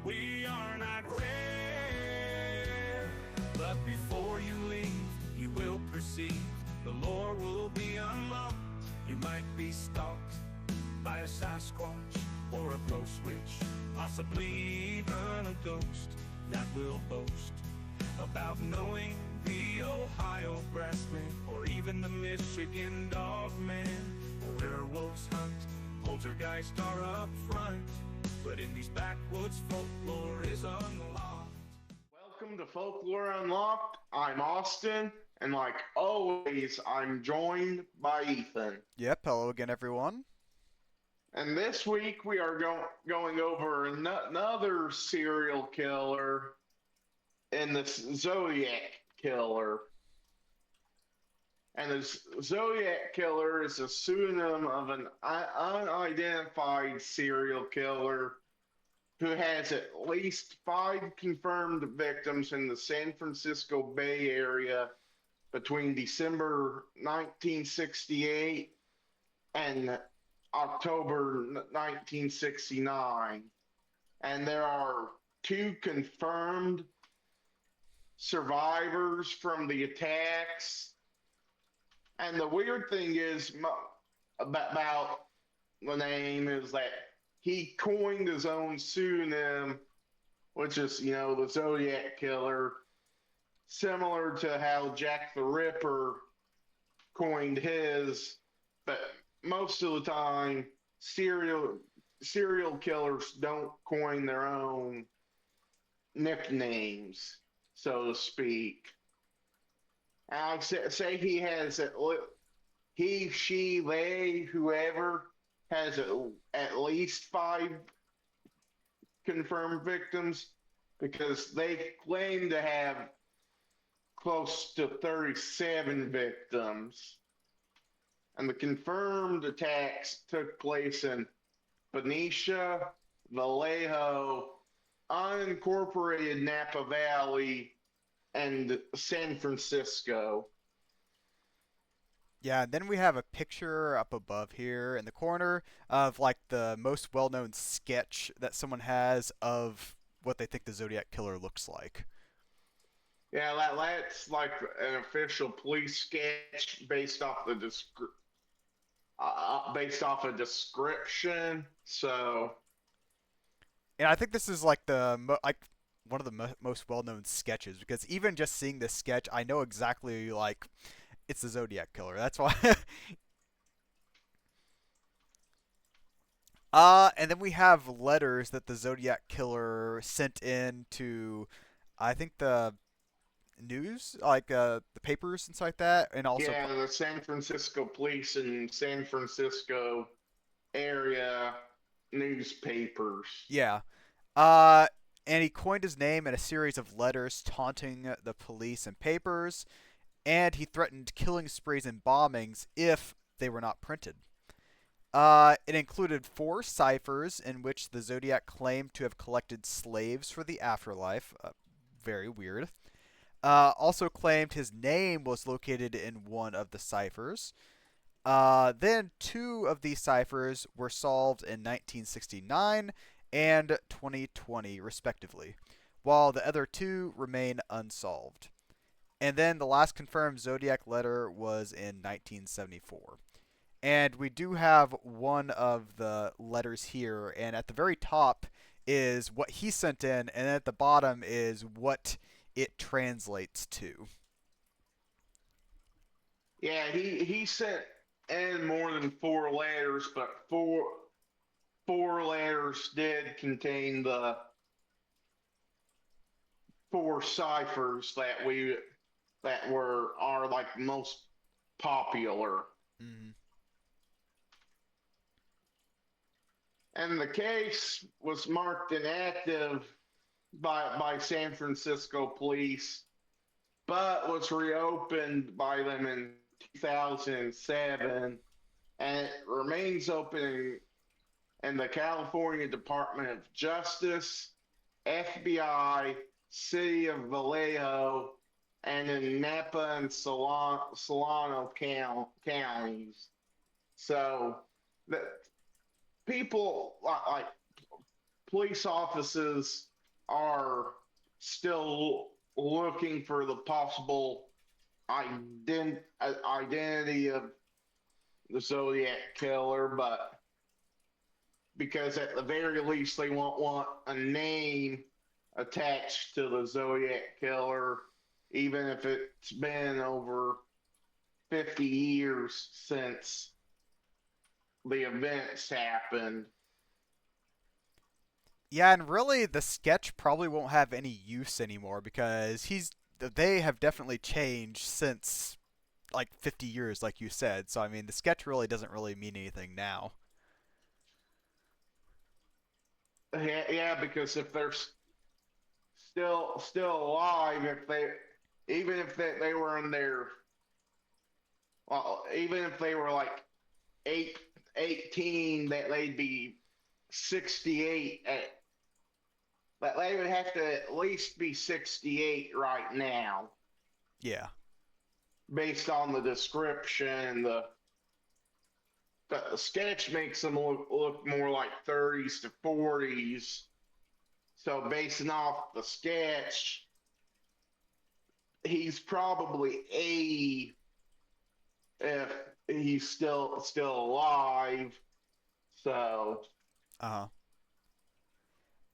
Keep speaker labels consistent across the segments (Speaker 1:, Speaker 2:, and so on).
Speaker 1: We are not rare. But before you leave, you will perceive the lore will be unlocked. You might be stalked by a Sasquatch or a ghost witch, possibly even a ghost that will boast about knowing the Ohio grassman or even the Michigan dogman. Werewolves hunt, poltergeists are up front, but in these backwoods folklore is unlocked.
Speaker 2: Welcome to Folklore Unlocked. I'm Austin, and like always, I'm joined by Ethan.
Speaker 3: Yep, hello again, everyone.
Speaker 2: And this week we are going over another serial killer in the Zodiac Killer. And the Zodiac Killer is a pseudonym of an unidentified serial killer who has at least 5 confirmed victims in the San Francisco Bay Area between December 1968 and October 1969. And there are 2 confirmed survivors from the attacks. And the weird thing is about the name is that he coined his own pseudonym, which is, the Zodiac Killer, similar to how Jack the Ripper coined his, but most of the time, serial killers don't coin their own nicknames, so to speak. And I'd say he has he, she, they, whoever has at least 5 confirmed victims because they claim to have close to 37 victims. And the confirmed attacks took place in Benicia, Vallejo, unincorporated Napa Valley, and San Francisco.
Speaker 3: Yeah, and then we have a picture up above here in the corner of like the most well-known sketch that someone has of what they think the Zodiac Killer looks like.
Speaker 2: Yeah, that's like an official police sketch based off a description. So,
Speaker 3: And I think this is like like one of the most well-known sketches because even just seeing this sketch, I know exactly like it's the Zodiac Killer. That's why. And then we have letters that the Zodiac Killer sent in to, I think the news, like the papers and stuff like that, and also
Speaker 2: yeah, the San Francisco police and San Francisco area newspapers.
Speaker 3: yeah. And he coined his name in a series of letters taunting the police and papers, and he threatened killing sprees and bombings if they were not printed. It included 4 ciphers in which the Zodiac claimed to have collected slaves for the afterlife. Very weird. Also claimed his name was located in one of the ciphers. Then 2 of these ciphers were solved in 1969 and 2020, respectively, while the other 2 remain unsolved. And then the last confirmed Zodiac letter was in 1974. And we do have one of the letters here, and at the very top is what he sent in, and at the bottom is what it translates to.
Speaker 2: Yeah, he sent in more than 4 letters, but four letters did contain the 4 ciphers that are like most popular.
Speaker 3: Mm-hmm.
Speaker 2: And the case was marked inactive by San Francisco police, but was reopened by them in 2007, and it remains open in the California Department of Justice, FBI, City of Vallejo, and in Napa and Solano counties. So that people like police offices are still looking for the possible identity of the Zodiac Killer, but because at the very least they won't want a name attached to the Zodiac Killer, even if it's been over 50 years since the events happened.
Speaker 3: Yeah, and really the sketch probably won't have any use anymore because they have definitely changed since like 50 years, like you said. So I mean, the sketch really doesn't really mean anything now.
Speaker 2: Yeah, because if they're still alive, if they even if they were in their well, even if they were like eight, 18, that they'd be 68 at but they would have to at least be 68 right now,
Speaker 3: Yeah.
Speaker 2: based on the description. The sketch makes them look more like 30s to 40s. So basing off the sketch, he's probably 80 if he's still alive. So
Speaker 3: Uh-huh.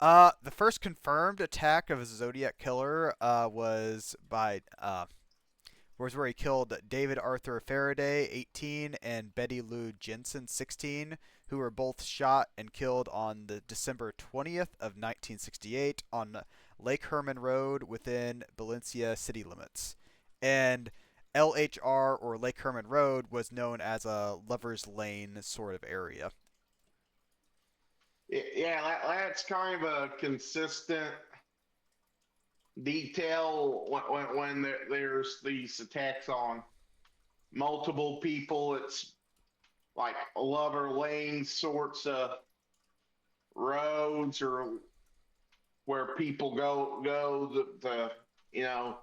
Speaker 3: The first confirmed attack of a Zodiac Killer was where he killed David Arthur Faraday, 18, and Betty Lou Jensen, 16, who were both shot and killed on the December 20th of 1968 on Lake Herman Road within Valencia city limits. And LHR, or Lake Herman Road, was known as a lover's lane sort of area.
Speaker 2: yeah, that's kind of a consistent detail when there's these attacks on multiple people. It's like lover lane sorts of roads, or where people go the you know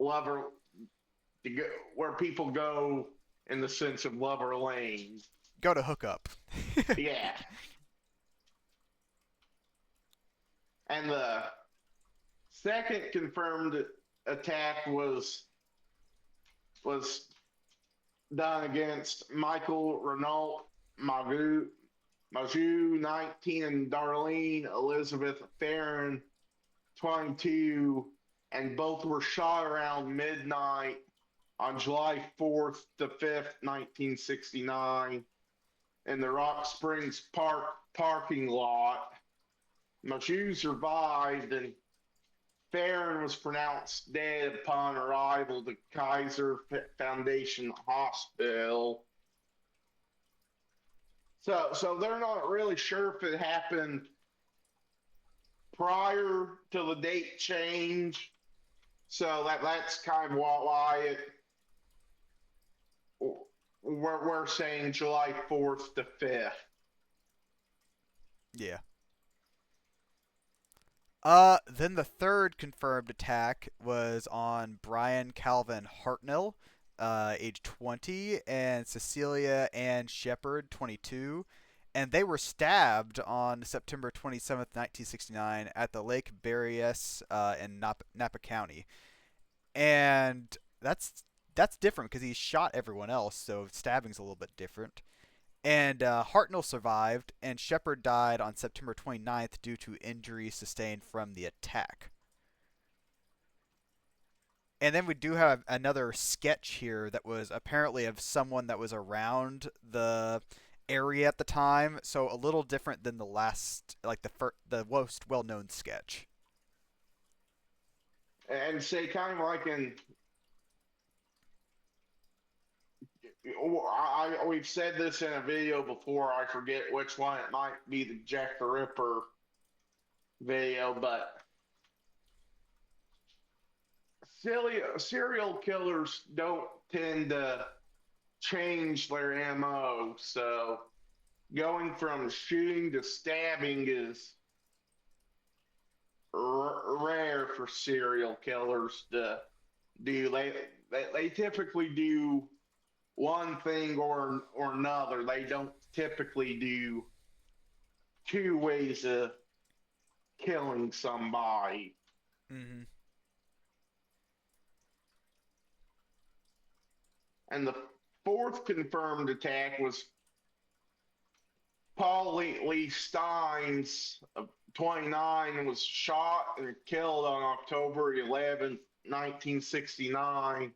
Speaker 2: lover to go, where people go in the sense of lover lanes.
Speaker 3: Go to hook up.
Speaker 2: Yeah, and the second confirmed attack was done against Michael Renault Magoo, 19, and Darlene Elizabeth Farron, 22, and both were shot around midnight on July 4th to 5th, 1969, in the Rock Springs Park parking lot. Magoo survived, and Farron was pronounced dead upon arrival to Kaiser Foundation Hospital. So they're not really sure if it happened prior to the date change. So that's kind of why we're saying July 4th to 5th.
Speaker 3: Yeah. Then the third confirmed attack was on Brian Calvin Hartnell, age 20, and Cecilia Ann Shepard, 22, and they were stabbed on September 27th, 1969, at the Lake Berryessa in Napa County. And that's different because he shot everyone else, so stabbing's a little bit different. And Hartnell survived, and Shepard died on September 29th due to injuries sustained from the attack. And then we do have another sketch here that was apparently of someone that was around the area at the time, so a little different than the last, like the most well-known sketch.
Speaker 2: And say kind of like we've said this in a video before. I forget which one. It might be the Jack the Ripper video, but serial killers don't tend to change their MO. So going from shooting to stabbing is rare for serial killers to do. They typically do one thing or another. They don't typically do two ways of killing somebody.
Speaker 3: Mm-hmm.
Speaker 2: And the fourth confirmed attack was Paul Lee Steins, 29, was shot and killed on October 11th, 1969,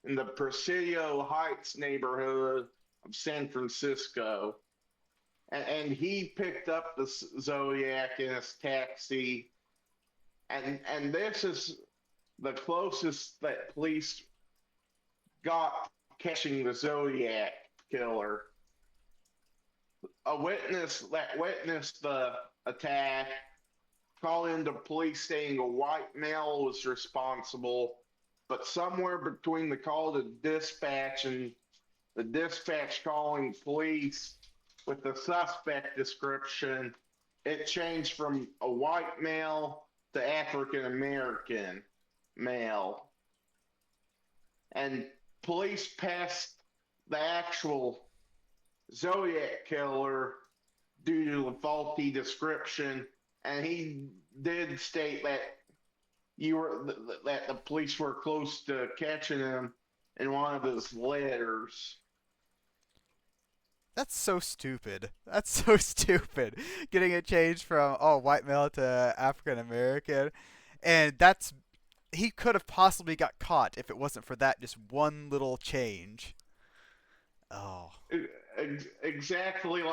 Speaker 2: in the Presidio Heights neighborhood of San Francisco. And he picked up the Zodiac in his taxi. And this is the closest that police got catching the Zodiac killer. A witness that witnessed the attack called into police saying a white male was responsible, but somewhere between the call to dispatch and the dispatch calling police with the suspect description, it changed from a white male to African American male. And police passed the actual Zodiac Killer due to the faulty description, and he did state that that the police were close to catching him in one of his letters.
Speaker 3: That's so stupid. That's so stupid. Getting it changed from white male to African American, and he could have possibly got caught if it wasn't for that just one little change. Oh.
Speaker 2: Exactly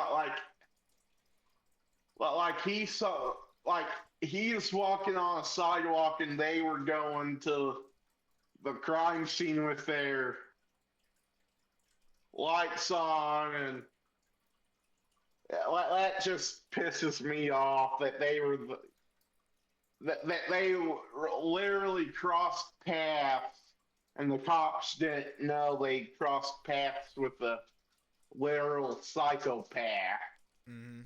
Speaker 2: like he saw like he was walking on a sidewalk and they were going to the crime scene with their lights on, and that just pisses me off that they literally crossed paths and the cops didn't know they crossed paths with the literal psychopath.
Speaker 3: Mm-hmm.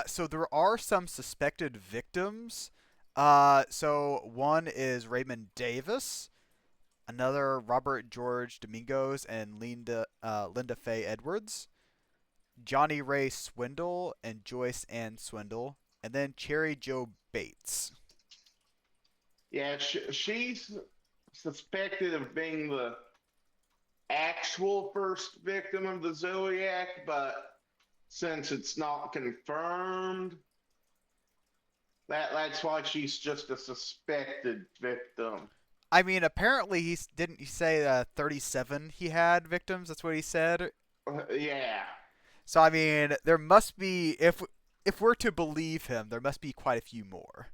Speaker 3: So there are some suspected victims. So one is Raymond Davis, another Robert George Domingos and Linda Faye Edwards, Johnny Ray Swindle and Joyce Ann Swindle, and then Cherry Joe Bates.
Speaker 2: Yeah, she's suspected of being the actual first victim of the Zodiac, but since it's not confirmed, that's why she's just a suspected victim.
Speaker 3: I mean, apparently didn't he say 37 he had victims? That's what he said.
Speaker 2: Yeah.
Speaker 3: So I mean, there must be if we're to believe him, there must be quite a few more.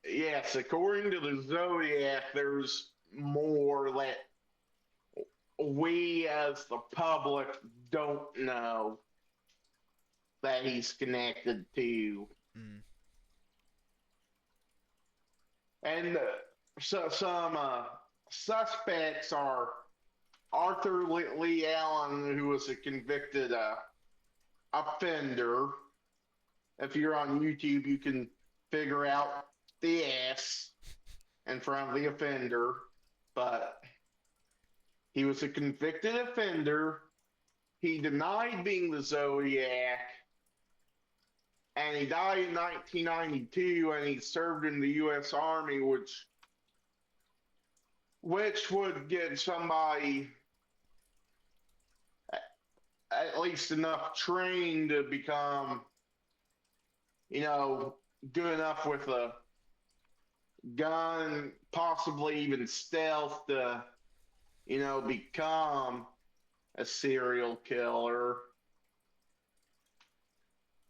Speaker 2: Yes, according to the Zodiac, there's more that we as the public don't know that he's connected to.
Speaker 3: Mm.
Speaker 2: And so some suspects are Arthur Lee Allen, who was a convicted offender. If you're on YouTube, you can figure out the S in front of the offender, but he was a convicted offender. He denied being the Zodiac, and he died in 1992, and he served in the U.S. Army, which would get somebody at least enough trained to become, good enough with a gun, possibly even stealth to, become a serial killer.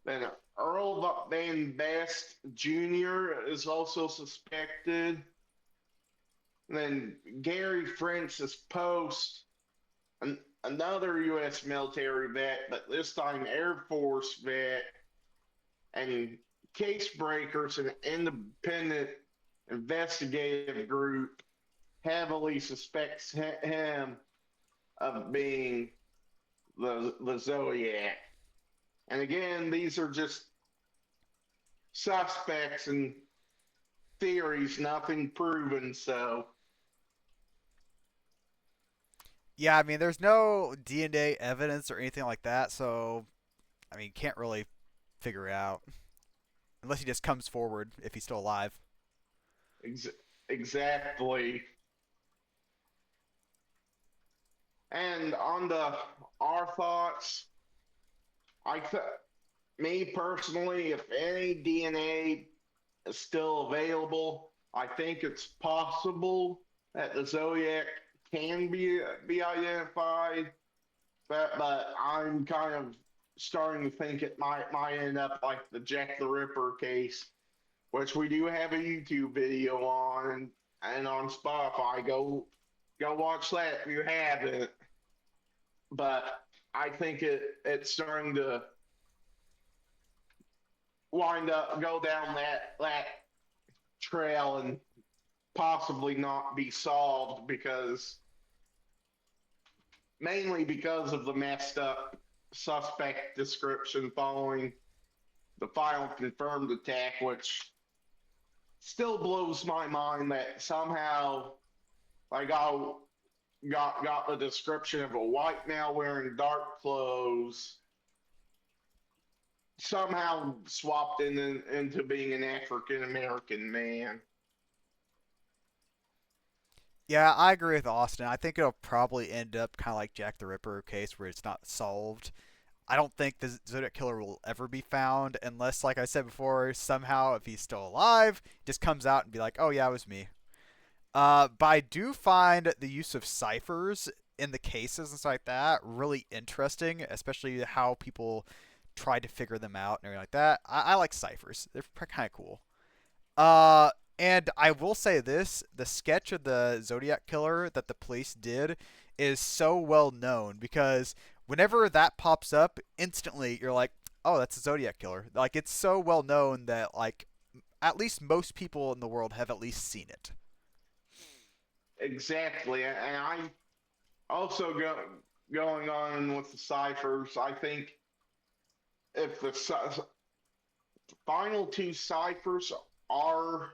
Speaker 2: Then Earl Van Best Jr. is also suspected. And then Gary Francis Post, another U.S. military vet, but this time Air Force vet, and Case Breakers, an independent investigative group, heavily suspects him of being the Zodiac. And again, these are just suspects and theories, nothing proven, so.
Speaker 3: Yeah, I mean, there's no DNA evidence or anything like that, so I mean, can't really figure it out unless he just comes forward if he's still alive.
Speaker 2: Exactly. And on our thoughts, I th me personally, if any DNA is still available, I think it's possible that the Zodiac can be identified, but I'm kind of starting to think it might end up like the Jack the Ripper case, which we do have a YouTube video on and on Spotify. Go watch that if you haven't. But I think it's starting to go down that trail and possibly not be solved mainly because of the messed up suspect description following the final confirmed attack, which still blows my mind that somehow I got the description of a white male wearing dark clothes somehow swapped into being an African American man.
Speaker 3: Yeah, I agree with Austin. I think it'll probably end up kind of like Jack the Ripper case where it's not solved. I don't think the Zodiac Killer will ever be found unless, like I said before, somehow if he's still alive, he just comes out and be like, "Oh yeah, it was me." But I do find the use of ciphers in the cases and stuff like that really interesting, especially how people try to figure them out and everything like that. I like ciphers; they're kind of cool. And I will say this: the sketch of the Zodiac Killer that the police did is so well known because whenever that pops up, instantly you're like, "Oh, that's a Zodiac Killer." Like it's so well known that like at least most people in the world have at least seen it.
Speaker 2: Exactly, and I also going on with the ciphers. I think if the final two ciphers are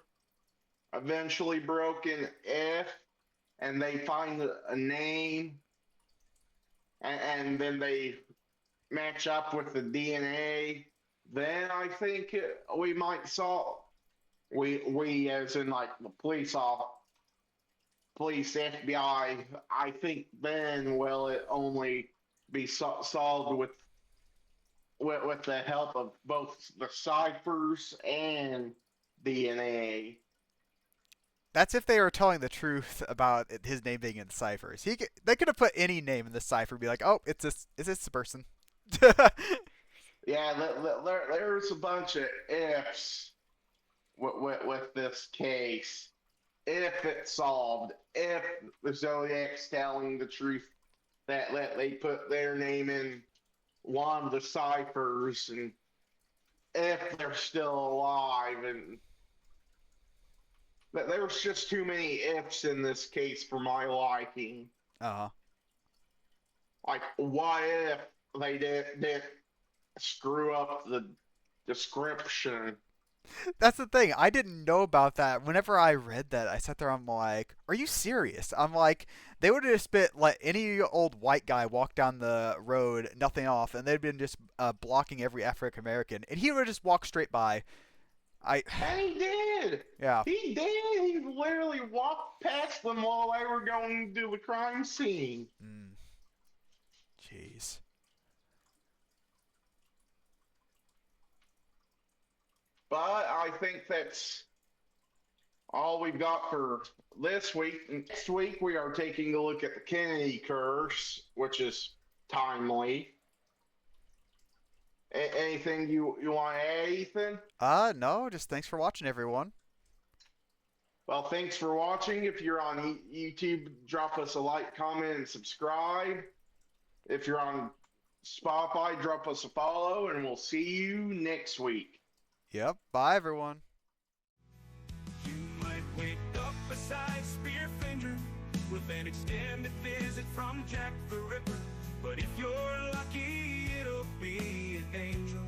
Speaker 2: eventually broken, and they find a name, and then they match up with the DNA, then I think we might solve. We as in like the police, FBI. I think then will it only be solved with the help of both the ciphers and DNA.
Speaker 3: That's if they were telling the truth about his name being in ciphers. They could have put any name in the cipher and be like, "Oh, it's this person."
Speaker 2: Yeah, there's a bunch of ifs with this case. If it's solved, if the Zodiac's telling the truth that they put their name in one of the ciphers, and if they're still alive, and there's just too many ifs in this case for my liking.
Speaker 3: Uh-huh.
Speaker 2: Like, what if they didn't screw up the description?
Speaker 3: That's the thing. I didn't know about that. Whenever I read that, I sat there. I'm like, "Are you serious?" I'm like, they would have just been let any old white guy walk down the road, nothing off, and they'd been just blocking every African American, and he would just walk straight by.
Speaker 2: And he did.
Speaker 3: Yeah.
Speaker 2: He did. He literally walked past them while they were going to the crime scene.
Speaker 3: Jeez.
Speaker 2: But I think that's all we've got for this week. Next week, we are taking a look at the Kennedy curse, which is timely. Anything you want to add, Ethan?
Speaker 3: No, just thanks for watching, everyone.
Speaker 2: Well, thanks for watching. If you're on YouTube, drop us a like, comment, and subscribe. If you're on Spotify, drop us a follow, and we'll see you next week.
Speaker 3: Yep. Bye, everyone.
Speaker 1: You might wake up beside Spearfinger with an extended visit from Jack the Ripper. But if you're lucky, it'll be an angel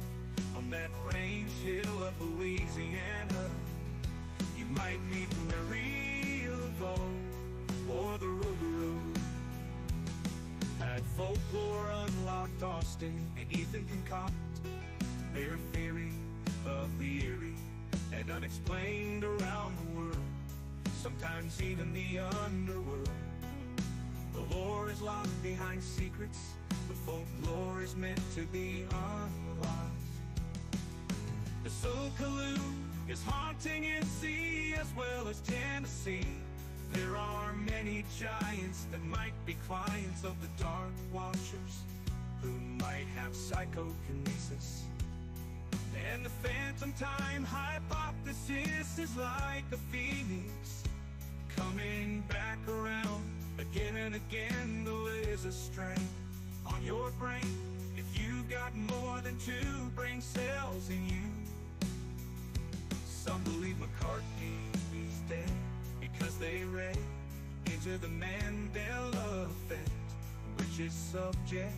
Speaker 1: on that range hill of Louisiana. You might meet the real gold or the road at Folklore Unlocked, Austin. Austin and Ethan concoct their theory of the eerie and unexplained around the world, sometimes even the underworld. The lore is locked behind secrets, but folklore is meant to be unlocked. The Zodiac is haunting NC as well as Tennessee. There are many giants that might be clients of the Dark Watchers, who might have psychokinesis. And the phantom time hypothesis is like a phoenix, coming back around again and again. The laser strain on your brain if you got more than 2 brain cells in you. Some believe McCartney's dead because they read into the Mandela effect, which is subject